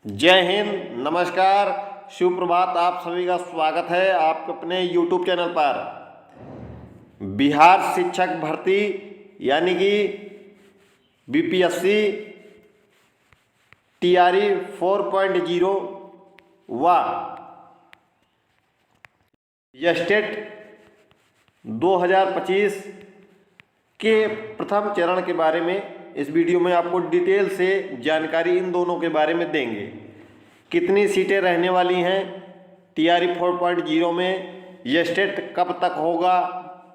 जय हिंद, नमस्कार, सुप्रभात। आप सभी का स्वागत है आपके अपने YouTube चैनल पर। बिहार शिक्षक भर्ती यानी कि बीपीएससी टीआरई 4.0 व स्टेट 2025 के प्रथम चरण के बारे में इस वीडियो में आपको डिटेल से जानकारी इन दोनों के बारे में देंगे। कितनी सीटें रहने वाली हैं टीआरई 4.0 में, यह स्टेट कब तक होगा,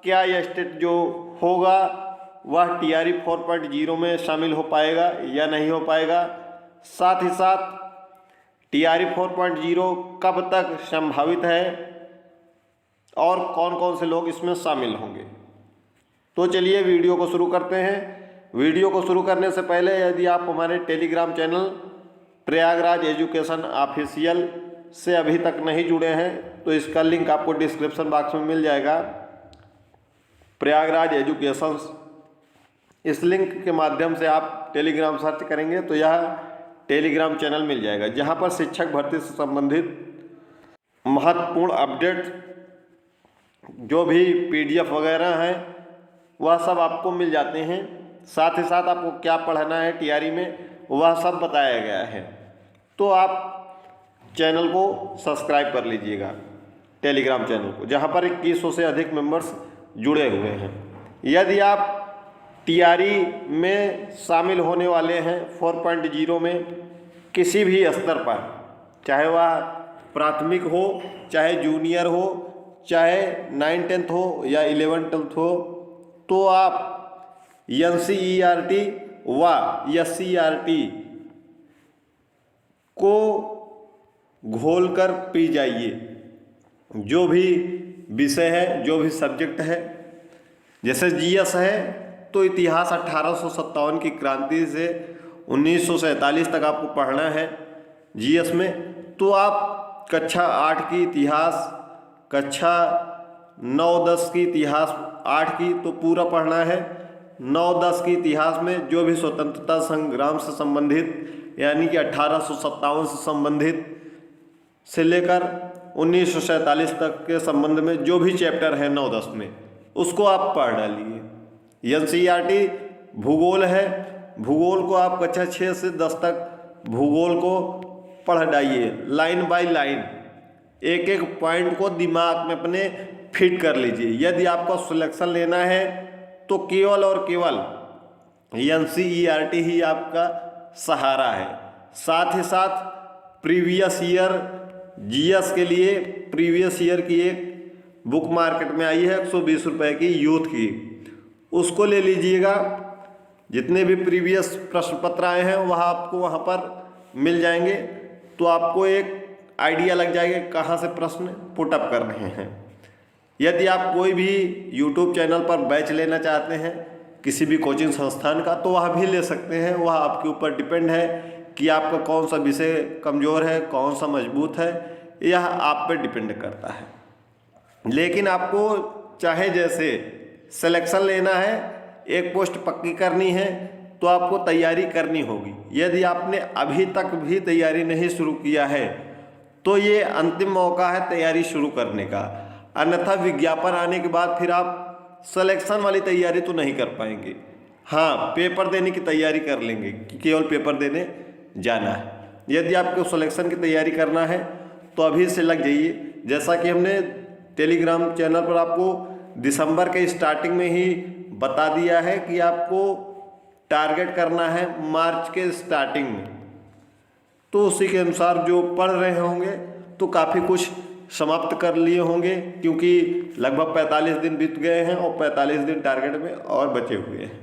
क्या यह स्टेट जो होगा वह टीआरई 4.0 में शामिल हो पाएगा या नहीं हो पाएगा, साथ ही साथ टीआरई 4.0 कब तक संभावित है और कौन कौन से लोग इसमें शामिल होंगे। तो चलिए वीडियो को शुरू करते हैं। वीडियो को शुरू करने से पहले यदि आप हमारे Telegram channel Prayagraj education official से अभी तक नहीं जुड़े हैं तो इसका लिंक आपको डिस्क्रिप्शन बॉक्स में मिल जाएगा। प्रयागराज एजुकेशन, इस लिंक के माध्यम से आप टेलीग्राम सर्च करेंगे तो यह टेलीग्राम चैनल मिल जाएगा, जहां पर शिक्षक भर्ती से संबंधित महत्वपूर्ण अपडेट जो भी पीडीएफ वगैरह हैं वह सब आपको मिल जाते हैं। साथ ही साथ आपको क्या पढ़ना है टीआरई में वह सब बताया गया है। तो आप चैनल को सब्सक्राइब कर लीजिएगा, टेलीग्राम चैनल को, जहां पर 2100 से अधिक मेंबर्स जुड़े हुए हैं। यदि आप टीआरई में शामिल होने वाले हैं 4.0 में किसी भी स्तर पर, चाहे वह प्राथमिक हो, चाहे जूनियर हो, चाहे 9th-10th हो या 11th-12th हो, तो आप एनसीईआरटी व एससीईआरटी को घोलकर पी जाइए। जो भी विषय है, जो भी सब्जेक्ट है, जैसे जीएस है तो इतिहास 1857 की क्रांति से 1947 तक आपको पढ़ना है जीएस में। तो आप कक्षा 8 की इतिहास, कक्षा 9-10 की इतिहास 8 की तो पूरा पढ़ना है। 9-10 की इतिहास में जो भी स्वतंत्रता संग्राम से संबंधित यानी कि 1857 से संबंधित से लेकर 1947 तक के संबंध में जो भी चैप्टर है 9-10 में, उसको आप पढ़ डालिए। एनसीईआरटी भूगोल है, भूगोल को आप कक्षा 6 से 10 तक भूगोल को पढ़ डालिए, लाइन बाय लाइन, एक एक पॉइंट को दिमाग में अपने फिट कर लीजिए। यदि आपको सिलेक्शन लेना है तो केवल और केवल एनसीईआरटी ही आपका सहारा है। साथ ही साथ प्रीवियस ईयर जीएस के लिए प्रीवियस ईयर की एक बुक मार्केट में आई है 120 रुपये की, यूथ की, उसको ले लीजिएगा। जितने भी प्रीवियस प्रश्न पत्र आए हैं वह आपको वहाँ पर मिल जाएंगे, तो आपको एक आइडिया लग जाएगा कहाँ से प्रश्न पुटअप कर रहे हैं। यदि आप कोई भी YouTube चैनल पर बैच लेना चाहते हैं किसी भी कोचिंग संस्थान का तो वह भी ले सकते हैं। वह आपके ऊपर डिपेंड है कि आपका कौन सा विषय कमज़ोर है, कौन सा मजबूत है, यह आप पे डिपेंड करता है। लेकिन आपको चाहे जैसे सिलेक्शन लेना है, एक पोस्ट पक्की करनी है तो आपको तैयारी करनी होगी। यदि आपने अभी तक भी तैयारी नहीं शुरू किया है तो ये अंतिम मौका है तैयारी शुरू करने का, अन्यथा विज्ञापन आने के बाद फिर आप सिलेक्शन वाली तैयारी तो नहीं कर पाएंगे। हाँ, पेपर देने की तैयारी कर लेंगे, केवल पेपर देने जाना है। यदि आपको सिलेक्शन की तैयारी करना है तो अभी से लग जाइए। जैसा कि हमने टेलीग्राम चैनल पर आपको दिसंबर के स्टार्टिंग में ही बता दिया है कि आपको टारगेट करना है मार्च के स्टार्टिंग में, तो उसी के अनुसार जो पढ़ रहे होंगे तो काफ़ी कुछ समाप्त कर लिए होंगे, क्योंकि लगभग 45 दिन बीत गए हैं और 45 दिन टारगेट में और बचे हुए हैं।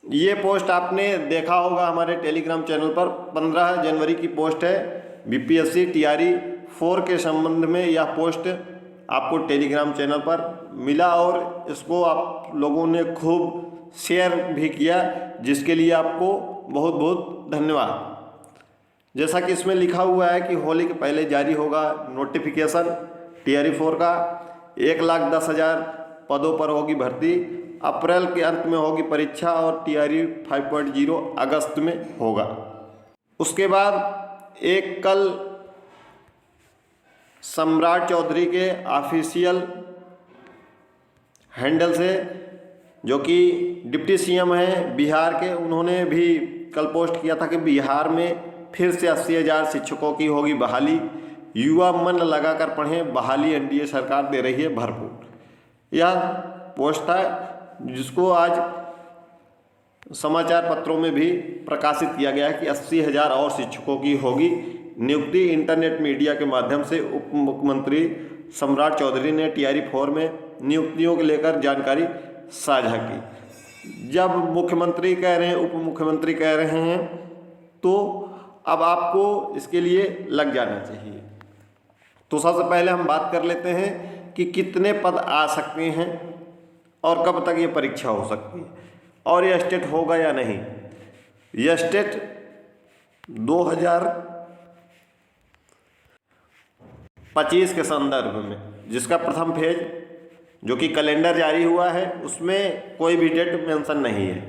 ये पोस्ट आपने देखा होगा हमारे टेलीग्राम चैनल पर, 15 जनवरी की पोस्ट है। बीपीएससी टीआरई 4 के संबंध में यह पोस्ट आपको टेलीग्राम चैनल पर मिला और इसको आप लोगों ने खूब शेयर भी किया, जिसके लिए आपको बहुत बहुत धन्यवाद। जैसा कि इसमें लिखा हुआ है कि होली के पहले जारी होगा नोटिफिकेशन टीआरई 4 का। 1,10,000 पदों पर होगी भर्ती। अप्रैल के अंत में होगी परीक्षा और टीआरई 5.0 अगस्त में होगा। उसके बाद एक कल सम्राट चौधरी के ऑफिशियल हैंडल से, जो कि डिप्टी सीएम हैं बिहार के, उन्होंने भी कल पोस्ट किया था कि बिहार में फिर से 80,000 शिक्षकों की होगी बहाली, युवा मन लगाकर पढ़ें, बहाली एनडीए सरकार दे रही है भरपूर। यह पोस्ट था जिसको आज समाचार पत्रों में भी प्रकाशित किया गया है कि 80,000 और शिक्षकों की होगी नियुक्ति। इंटरनेट मीडिया के माध्यम से उप मुख्यमंत्री सम्राट चौधरी ने टीआरई 4 में नियुक्तियों को लेकर जानकारी साझा की। जब मुख्यमंत्री कह रहे हैं, उप मुख्यमंत्री कह रहे हैं, तो अब आपको इसके लिए लग जाना चाहिए। तो सबसे पहले हम बात कर लेते हैं कि कितने पद आ सकते हैं और कब तक ये परीक्षा हो सकती है, और यह स्टेट होगा या नहीं। यह स्टेट 2025 के संदर्भ में, जिसका प्रथम फेज जो कि कैलेंडर जारी हुआ है, उसमें कोई भी डेट मेंशन नहीं है।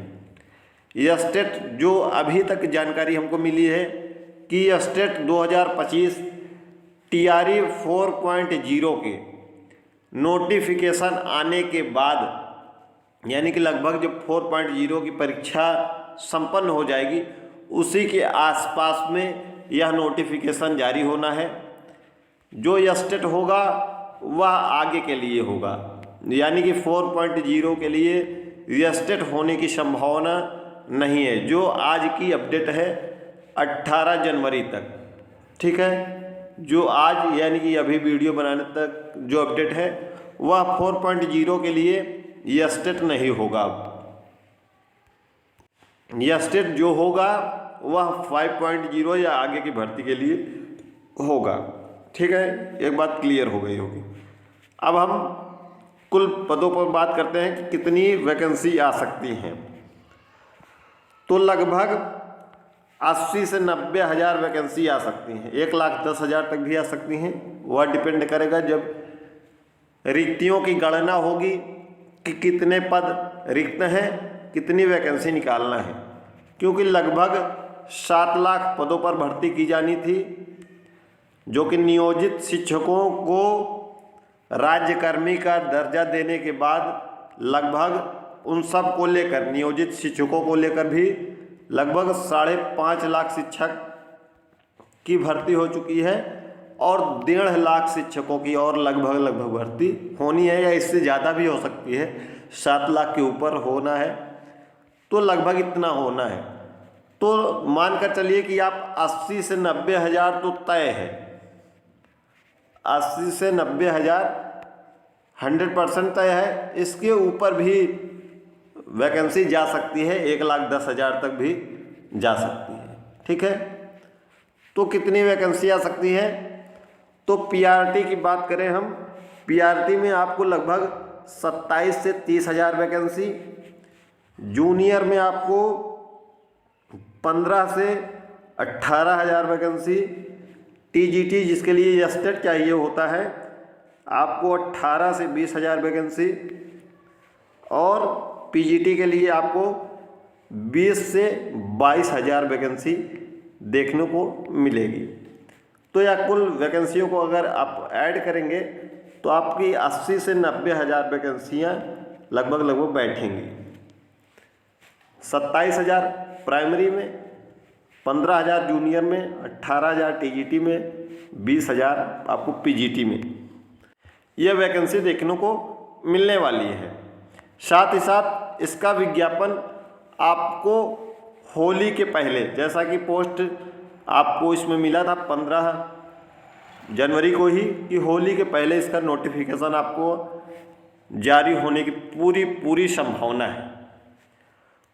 यह स्टेट जो अभी तक जानकारी हमको मिली है कि यह स्टेट 2025 टीआरई 4.0 के नोटिफिकेशन आने के बाद, यानी कि लगभग जब 4.0 की परीक्षा संपन्न हो जाएगी उसी के आसपास में यह नोटिफिकेशन जारी होना है। जो यह स्टेट होगा वह आगे के लिए होगा, यानी कि 4.0 के लिए यह स्टेट होने की संभावना नहीं है। जो आज की अपडेट है 18 जनवरी तक, ठीक है, जो आज यानी कि अभी वीडियो बनाने तक जो अपडेट है वह 4.0 के लिए यह स्टेट नहीं होगा। यह स्टेट जो होगा वह 5.0 या आगे की भर्ती के लिए होगा। ठीक है, एक बात क्लियर हो गई होगी। अब हम कुल पदों पर बात करते हैं कि कितनी वैकेंसी आ सकती हैं। तो लगभग 80 से 90 हज़ार वैकेंसी आ सकती हैं, 1,10,000 तक भी आ सकती हैं। वह डिपेंड करेगा जब रिक्तियों की गणना होगी कि कितने पद रिक्त हैं, कितनी वैकेंसी निकालना है, क्योंकि लगभग 7 लाख पदों पर भर्ती की जानी थी, जो कि नियोजित शिक्षकों को राज्यकर्मी का दर्जा देने के बाद लगभग उन सब को लेकर, नियोजित शिक्षकों को लेकर भी लगभग 5.5 लाख शिक्षक की भर्ती हो चुकी है, और 1.5 लाख शिक्षकों की और लगभग भर्ती होनी है, या इससे ज़्यादा भी हो सकती है। 7 लाख के ऊपर होना है, तो लगभग इतना होना है। तो मानकर चलिए कि आप 80 से 90 हज़ार तो तय है, 80 से 90 हज़ार 100% तय है। इसके ऊपर भी वैकेंसी जा सकती है, 1,10,000 तक भी जा सकती है। ठीक है, तो कितनी वैकेंसी आ सकती है। तो पीआरटी की बात करें हम, पीआरटी में आपको लगभग 27 से 30 हज़ार वैकेंसी, जूनियर में आपको 15 से 18 हज़ार वैकेंसी, टीजीटी जिसके लिए यह स्टेट चाहिए होता है आपको 18 से 20 हज़ार वैकेंसी, और पीजीटी के लिए आपको 20 से 22 हज़ार वैकेंसी देखने को मिलेगी। तो यह कुल वैकेंसियों को अगर आप ऐड करेंगे तो आपकी 80 से 90 हज़ार वैकेंसियाँ लगभग बैठेंगी। 27 हज़ार प्राइमरी में, 15 हज़ार जूनियर में, 18 हज़ार टीजीटी में, 20 हज़ार आपको पीजीटी में यह वैकेंसी देखने को मिलने वाली है। साथ ही साथ इसका विज्ञापन आपको होली के पहले, जैसा कि पोस्ट आपको इसमें मिला था 15 जनवरी को ही, कि होली के पहले इसका नोटिफिकेशन आपको जारी होने की पूरी संभावना है।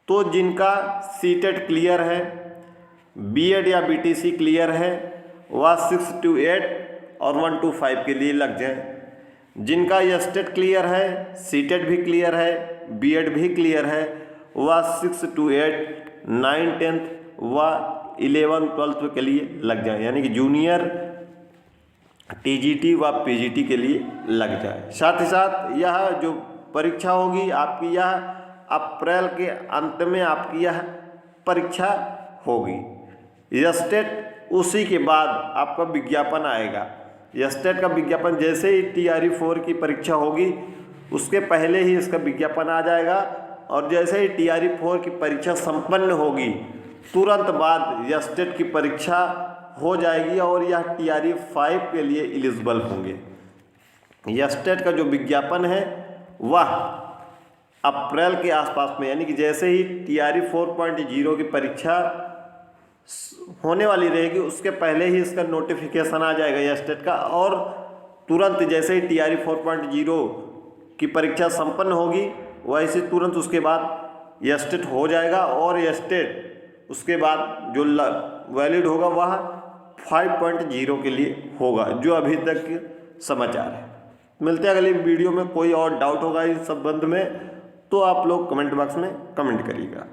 तो जिनका सीटेट क्लियर है, बीएड या बीटीसी क्लियर है, वह 6 to 8 और 1 to 5 के लिए लग जाए। जिनका यह स्टेट क्लियर है, सीटेट भी क्लियर है, बीएड भी क्लियर है, वह 6 to 8, 9, 10 व 11, 12 के लिए लग जाए, यानी कि जूनियर टीजीटी व पीजीटी के लिए लग जाए। साथ ही साथ यह जो परीक्षा होगी आपकी, यह अप्रैल के अंत में आपकी यह परीक्षा होगी। यस्टेट उसी के बाद आपका विज्ञापन आएगा। यस्टेट का विज्ञापन जैसे ही TRE 4 की परीक्षा होगी उसके पहले ही इसका विज्ञापन आ जाएगा, और जैसे ही TRE 4 की परीक्षा संपन्न होगी तुरंत बाद यस्टेट की परीक्षा हो जाएगी और यह TRE 5 के लिए एलिजिबल होंगे। यस्टेट का जो विज्ञापन है वह अप्रैल के आसपास में, यानी कि जैसे ही TRE 4.0 की परीक्षा होने वाली रहेगी उसके पहले ही इसका नोटिफिकेशन आ जाएगा यस्टेट का, और तुरंत जैसे ही TRE 4.0 की परीक्षा संपन्न होगी वैसे तुरंत उसके बाद यस्टेट हो जाएगा, और यस्टेट उसके बाद जो वैलिड होगा वह 5.0 के लिए होगा, जो अभी तक समाचार है। मिलते हैं अगली वीडियो में। कोई और डाउट होगा इस संबंध में तो आप लोग कमेंट बॉक्स में कमेंट करिएगा।